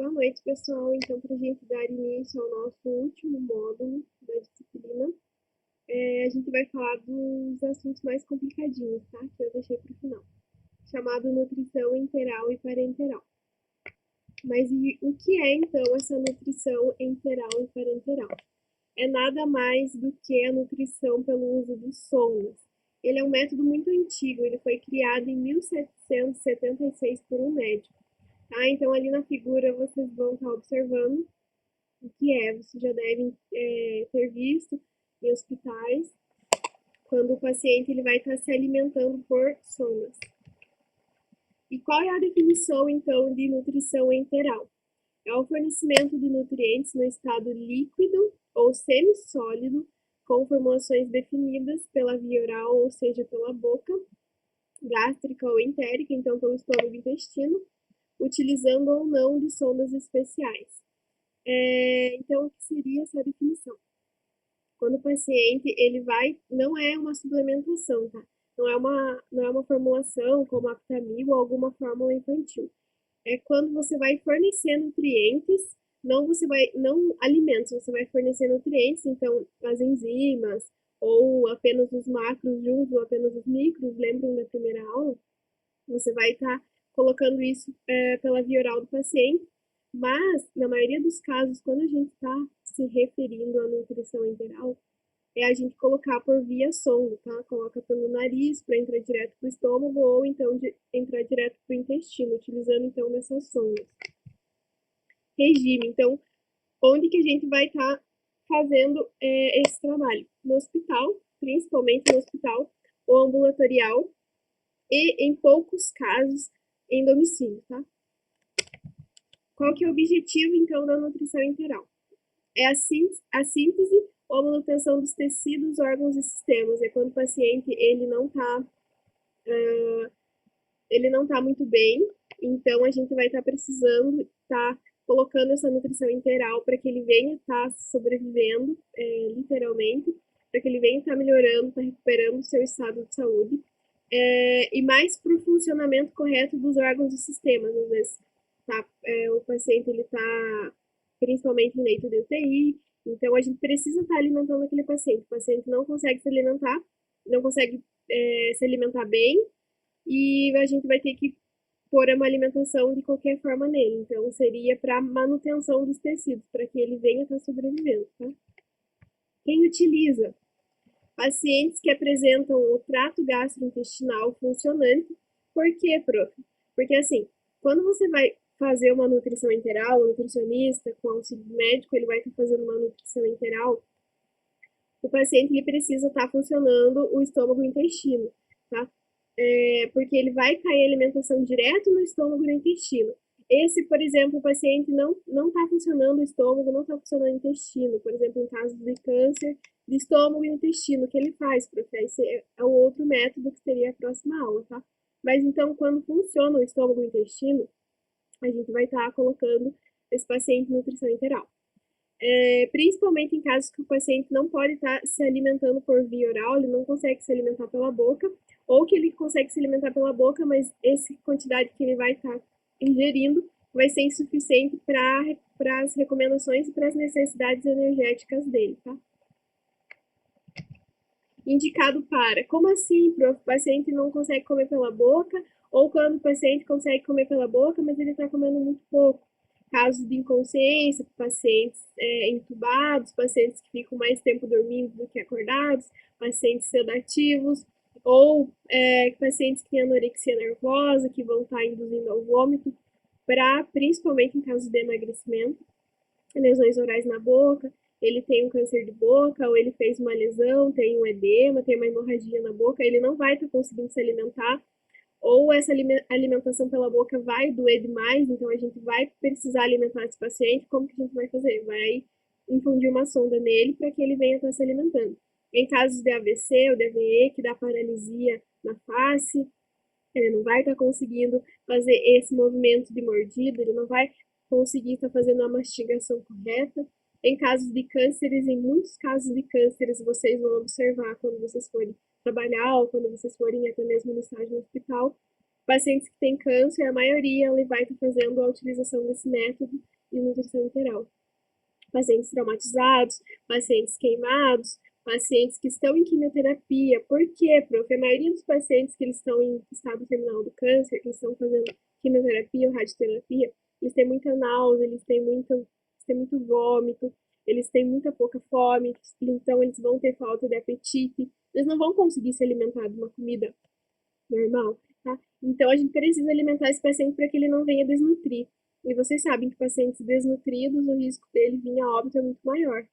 Boa noite, pessoal. Então, para a gente dar início ao nosso último módulo da disciplina, a gente vai falar dos assuntos mais complicadinhos, tá? Que eu deixei para o final, chamado nutrição enteral e parenteral. Mas e o que é, então, essa nutrição enteral e parenteral? É nada mais do que a nutrição pelo uso de sondas. Ele é um método muito antigo, ele foi criado em 1776 por um médico. Tá? Então, ali na figura, vocês vão estar observando o que é. Vocês já devem ter visto em hospitais, quando o paciente ele vai estar se alimentando por sondas. E qual é a definição, então, de nutrição enteral? É o fornecimento de nutrientes no estado líquido ou semissólido, com formulações definidas pela via oral, ou seja, pela boca, gástrica ou entérica, então pelo estômago e intestino, utilizando ou não de sondas especiais. Então, o que seria essa definição? Quando o paciente, ele vai, não é uma suplementação, tá? Não é uma formulação como a Aptamil ou alguma fórmula infantil. É quando você vai fornecer nutrientes, não alimentos, você vai fornecer nutrientes, então as enzimas, ou apenas os macros juntos, ou apenas os micros, lembram da primeira aula? Você vai estar colocando isso pela via oral do paciente, mas, na maioria dos casos, quando a gente está se referindo à nutrição enteral, é a gente colocar por via sonda, tá? Coloca pelo nariz para entrar direto para o estômago ou então entrar direto para o intestino, utilizando então dessas sondas. Regime, então, onde que a gente vai estar fazendo esse trabalho? No hospital, principalmente no hospital, ou ambulatorial, e em poucos casos em domicílio, tá? Qual que é o objetivo, então, da nutrição enteral? É a síntese ou a manutenção dos tecidos, órgãos e sistemas. É quando o paciente ele não tá muito bem, então a gente vai estar precisando estar colocando essa nutrição enteral para que ele venha estar sobrevivendo, literalmente, para que ele venha estar melhorando, estar recuperando o seu estado de saúde. E mais para o funcionamento correto dos órgãos e sistemas. Às vezes o paciente ele está principalmente em leito de UTI, então a gente precisa estar alimentando aquele paciente. O paciente não consegue se alimentar, não consegue se alimentar bem, e a gente vai ter que pôr uma alimentação de qualquer forma nele. Então seria para manutenção dos tecidos, para que ele venha estar sobrevivendo. Tá? Quem utiliza? Pacientes que apresentam o trato gastrointestinal funcionante. Por quê, prof? Porque assim, quando você vai fazer uma nutrição enteral, o nutricionista, com auxílio médico, ele vai estar fazendo uma nutrição enteral, o paciente ele precisa estar funcionando o estômago e o intestino, tá? Porque ele vai cair a alimentação direto no estômago e no intestino. Esse, por exemplo, o paciente não está funcionando o estômago, não está funcionando o intestino. Por exemplo, em caso de câncer de estômago e intestino, o que ele faz, prof? Esse é o outro método que seria a próxima aula, tá? Mas então, quando funciona o estômago e o intestino, a gente vai estar colocando esse paciente em nutrição enteral. Principalmente em casos que o paciente não pode estar se alimentando por via oral, ele não consegue se alimentar pela boca, ou que ele consegue se alimentar pela boca, mas essa quantidade que ele vai estar ingerindo vai ser insuficiente para as recomendações e para as necessidades energéticas dele, tá? Indicado para, como assim, prof? O paciente não consegue comer pela boca, ou quando o paciente consegue comer pela boca, mas ele está comendo muito pouco. Casos de inconsciência, pacientes entubados, pacientes que ficam mais tempo dormindo do que acordados, pacientes sedativos, ou pacientes que têm anorexia nervosa, que vão estar induzindo ao vômito, principalmente em casos de emagrecimento, lesões orais na boca, ele tem um câncer de boca, ou ele fez uma lesão, tem um edema, tem uma hemorragia na boca, ele não vai estar conseguindo se alimentar, ou essa alimentação pela boca vai doer demais, então a gente vai precisar alimentar esse paciente. Como que a gente vai fazer? Vai infundir uma sonda nele para que ele venha estar se alimentando. Em casos de AVC ou de AVE, que dá paralisia na face, ele não vai estar conseguindo fazer esse movimento de mordida, ele não vai conseguir estar fazendo a mastigação correta. Em casos de cânceres, em muitos casos de cânceres, vocês vão observar quando vocês forem trabalhar ou quando vocês forem até mesmo no estágio no hospital, Pacientes que têm câncer, a maioria ele vai estar fazendo a utilização desse método de nutrição enteral. Pacientes traumatizados, pacientes queimados, pacientes que estão em quimioterapia. Por quê, prof? A maioria dos pacientes que eles estão em estado terminal do câncer, que estão fazendo quimioterapia ou radioterapia, eles têm muita náusea, eles têm muito vômito, eles têm muita pouca fome, então eles vão ter falta de apetite, eles não vão conseguir se alimentar de uma comida normal, tá? Então a gente precisa alimentar esse paciente para que ele não venha desnutrir. E vocês sabem que pacientes desnutridos, o risco dele vir a óbito é muito maior.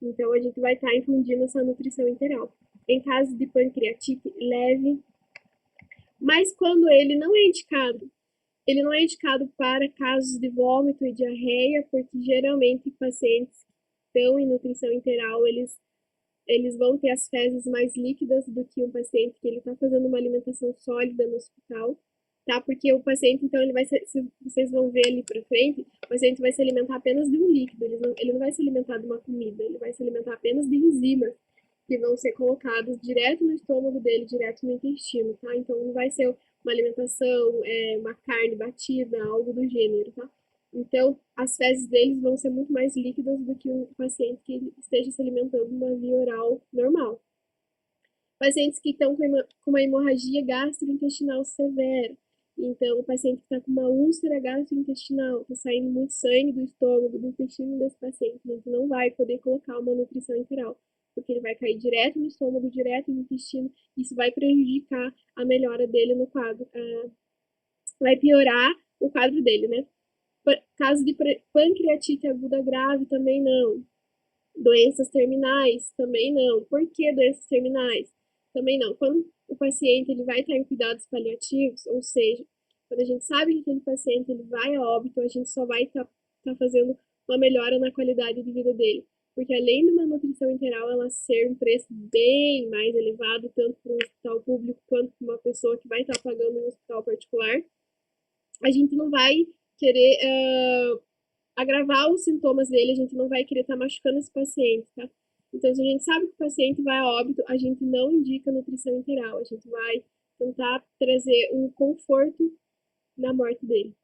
Então a gente vai estar infundindo essa nutrição integral. Em caso de pancreatite leve, mas quando ele não é indicado para casos de vômito e diarreia, porque geralmente pacientes que estão em nutrição integral, eles vão ter as fezes mais líquidas do que um paciente que ele está fazendo uma alimentação sólida no hospital, tá? Porque o paciente, então, ele vai ser, se vocês vão ver ali para frente, o paciente vai se alimentar apenas de um líquido, ele não vai se alimentar de uma comida, ele vai se alimentar apenas de enzimas que vão ser colocadas direto no estômago dele, direto no intestino, tá? Então, não vai ser uma alimentação, uma carne batida, algo do gênero, tá? Então, as fezes deles vão ser muito mais líquidas do que um paciente que esteja se alimentando de uma via oral normal. Pacientes que estão com uma hemorragia gastrointestinal severa. Então, o paciente que está com uma úlcera gastrointestinal, está saindo muito sangue do estômago, do intestino desse paciente, a gente não vai poder colocar uma nutrição enteral, porque ele vai cair direto no estômago, direto no intestino, isso vai prejudicar a melhora dele no quadro, vai piorar o quadro dele, né? Caso de pancreatite aguda grave, também não. Doenças terminais, também não. Por que doenças terminais? Também não. Quando o paciente ele vai estar em cuidados paliativos, ou seja, quando a gente sabe que aquele paciente ele vai a óbito, a gente só vai estar fazendo uma melhora na qualidade de vida dele. Porque além de uma nutrição integral ela ser um preço bem mais elevado, tanto para um hospital público quanto para uma pessoa que vai estar pagando um hospital particular, a gente não vai querer agravar os sintomas dele, a gente não vai querer estar machucando esse paciente, tá? Então, se a gente sabe que o paciente vai a óbito, a gente não indica nutrição integral, a gente vai tentar trazer um conforto na morte dele.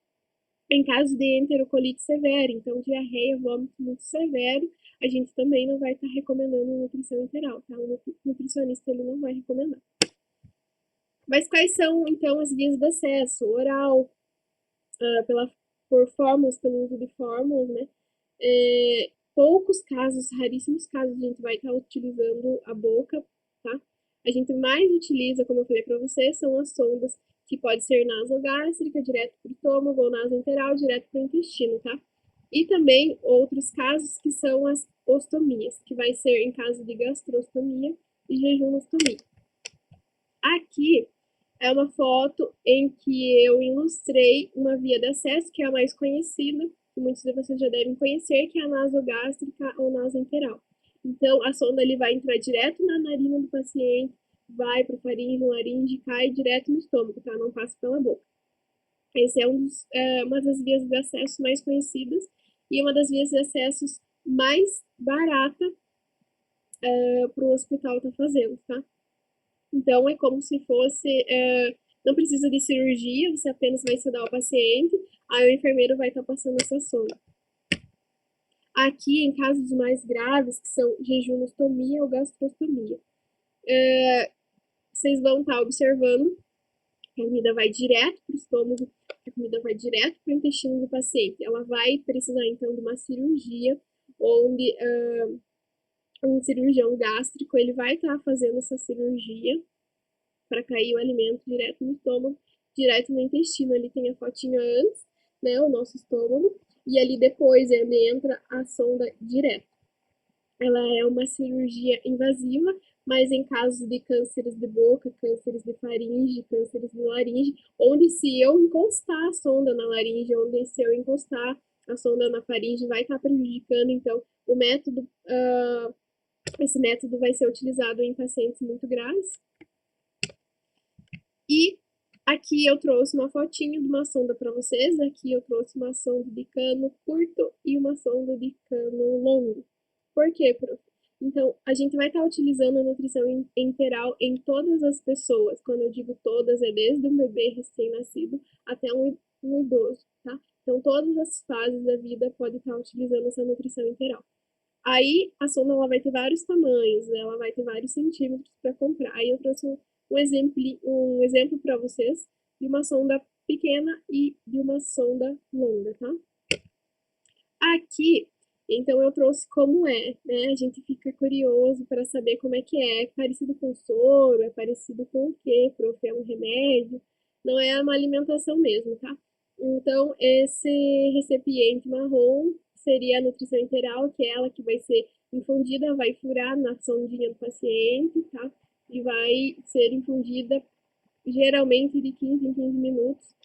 Em caso de enterocolite severa, então diarreia, vômito muito severo, a gente também não vai estar recomendando nutrição integral, tá? O nutricionista ele não vai recomendar. Mas quais são, então, as vias de acesso? Oral, por fórmulas, pelo uso de fórmulas, né? Poucos casos, raríssimos casos, a gente vai estar utilizando a boca, tá? A gente mais utiliza, como eu falei para você, são as sondas que pode ser nasogástrica, direto para o estômago, ou nasoenteral, direto para o intestino, tá? E também outros casos que são as ostomias, que vai ser em caso de gastrostomia e jejunostomia. Aqui é uma foto em que eu ilustrei uma via de acesso, que é a mais conhecida, que muitos de vocês já devem conhecer, que é a nasogástrica ou nasoenteral. Então, a sonda ele vai entrar direto na narina do paciente, vai para o faringe, laringe, cai direto no estômago, tá? Não passa pela boca. Essa é uma das vias de acesso mais conhecidas e uma das vias de acesso mais barata para o hospital estar fazendo, tá? Então, é como se fosse. Não precisa de cirurgia, você apenas vai sedar o paciente, aí o enfermeiro vai estar passando essa sonda. Aqui, em casos mais graves, que são jejunostomia ou gastrostomia, vocês vão estar observando que a comida vai direto para o estômago, a comida vai direto para o intestino do paciente. Ela vai precisar, então, de uma cirurgia, onde um cirurgião gástrico ele vai estar fazendo essa cirurgia para cair o alimento direto no estômago, direto no intestino. Ali tem a fotinha antes, né, o nosso estômago, e ali depois ele entra a sonda direto. Ela é uma cirurgia invasiva, mas em casos de cânceres de boca, cânceres de faringe, cânceres de laringe, onde se eu encostar a sonda na laringe, onde se eu encostar a sonda na faringe, vai estar prejudicando, então, o método, esse método vai ser utilizado em pacientes muito graves. E aqui eu trouxe uma fotinho de uma sonda para vocês. Aqui eu trouxe uma sonda de cano curto e uma sonda de cano longo. Por quê, prof? Então, a gente vai estar utilizando a nutrição enteral em todas as pessoas. Quando eu digo todas, é desde um bebê recém-nascido até um idoso, tá? Então, todas as fases da vida podem estar utilizando essa nutrição enteral. Aí, a sonda ela vai ter vários tamanhos, né? Ela vai ter vários centímetros para comprar. Aí eu trouxe um exemplo para vocês de uma sonda pequena e de uma sonda longa, tá? Aqui, então eu trouxe como é, né? A gente fica curioso para saber como é que é. É parecido com soro, é parecido com o quê? Prof, é um remédio? Não é uma alimentação mesmo, tá? Então, esse recipiente marrom seria a nutrição enteral, que é ela que vai ser infundida, vai furar na sondinha do paciente, tá? E vai ser infundida geralmente de 15 em 15 minutos,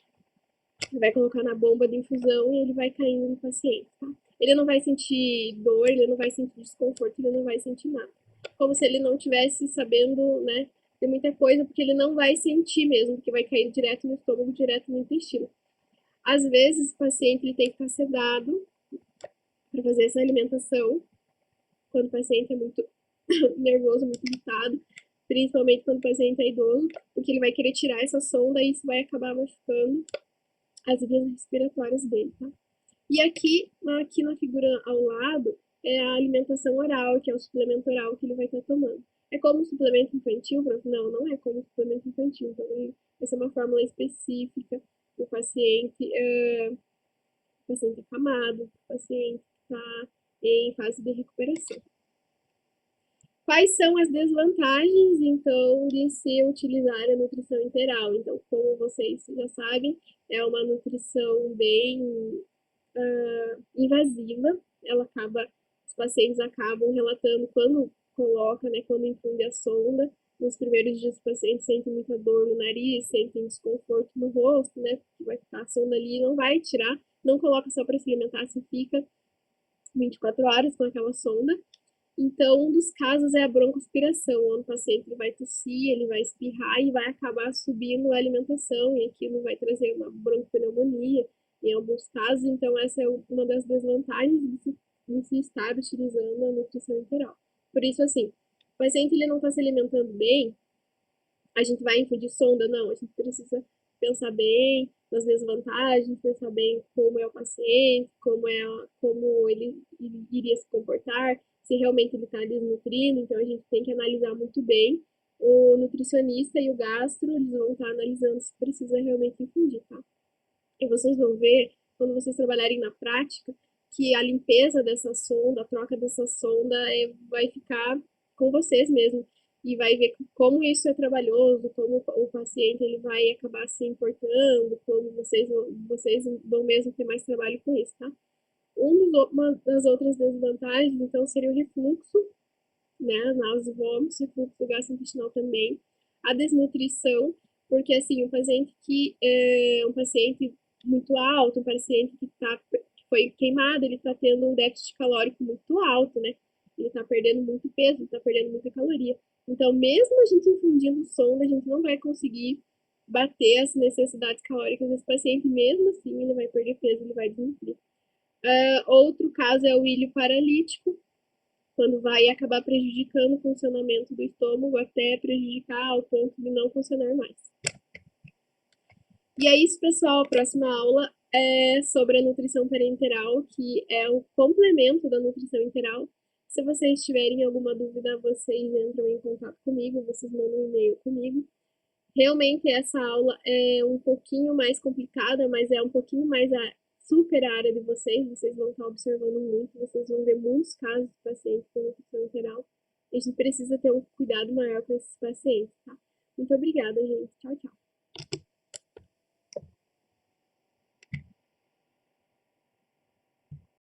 vai colocar na bomba de infusão e ele vai caindo no paciente, tá? Ele não vai sentir dor, ele não vai sentir desconforto, ele não vai sentir nada. Como se ele não tivesse sabendo, né, de muita coisa, porque ele não vai sentir mesmo, porque vai cair direto no estômago, direto no intestino. Às vezes, o paciente ele tem que estar sedado para fazer essa alimentação, quando o paciente é muito nervoso, muito irritado, principalmente quando o paciente é idoso, porque ele vai querer tirar essa sonda e isso vai acabar machucando as vias respiratórias dele, tá? E aqui na figura ao lado é a alimentação oral, que é o suplemento oral que ele vai estar tomando. É como um suplemento infantil, prof? Não, não é como um suplemento infantil. Então, vai ser uma fórmula específica para o paciente acamado, o paciente que está em fase de recuperação. Quais são as desvantagens, então, de se utilizar a nutrição enteral? Então, como vocês já sabem, é uma nutrição bem invasiva, os pacientes acabam relatando quando coloca, né, quando infunde a sonda, nos primeiros dias os pacientes sentem muita dor no nariz, sentem desconforto no rosto, né, porque vai ficar a sonda ali e não vai tirar, não coloca só para se alimentar, se fica 24 horas com aquela sonda. Então, um dos casos é a broncoaspiração, onde o paciente ele vai tossir, ele vai espirrar e vai acabar subindo a alimentação, e aquilo vai trazer uma broncopneumonia em alguns casos. Então, essa é uma das desvantagens de se estar utilizando a nutrição enteral. Por isso, assim, o paciente ele não está se alimentando bem, a gente vai infundir sonda? Não, a gente precisa pensar bem nas desvantagens, pensar bem como é o paciente, como ele iria se comportar, se realmente ele está desnutrindo, então a gente tem que analisar muito bem. O nutricionista e o gastro, eles vão estar analisando se precisa realmente infundir, tá? E vocês vão ver, quando vocês trabalharem na prática, que a limpeza dessa sonda, a troca dessa sonda vai ficar com vocês mesmo. E vai ver como isso é trabalhoso, como o paciente ele vai acabar se importando, como vocês vão mesmo ter mais trabalho com isso, tá? Uma das outras desvantagens, então, seria o refluxo, né, náuseas e vômitos, refluxo gastrointestinal também, a desnutrição, porque assim, um paciente que é um paciente muito alto, um paciente que foi queimado, ele está tendo um déficit calórico muito alto, né? Ele está perdendo muito peso, ele está perdendo muita caloria. Então, mesmo a gente infundindo sonda, a gente não vai conseguir bater as necessidades calóricas desse paciente, mesmo assim ele vai perder peso, ele vai desnutrir. Outro caso é o ilho paralítico, quando vai acabar prejudicando o funcionamento do estômago até prejudicar ao ponto de não funcionar mais. E é isso, pessoal. A próxima aula é sobre a nutrição parenteral, que é o complemento da nutrição enteral. Se vocês tiverem alguma dúvida, vocês entram em contato comigo, vocês mandam um e-mail comigo. Realmente essa aula é um pouquinho mais complicada, mas é um pouquinho mais a super área de vocês vão estar observando muito, vocês vão ver muitos casos de pacientes com nutrição enteral. A gente precisa ter um cuidado maior com esses pacientes, tá? Muito obrigada, gente. Tchau, tchau.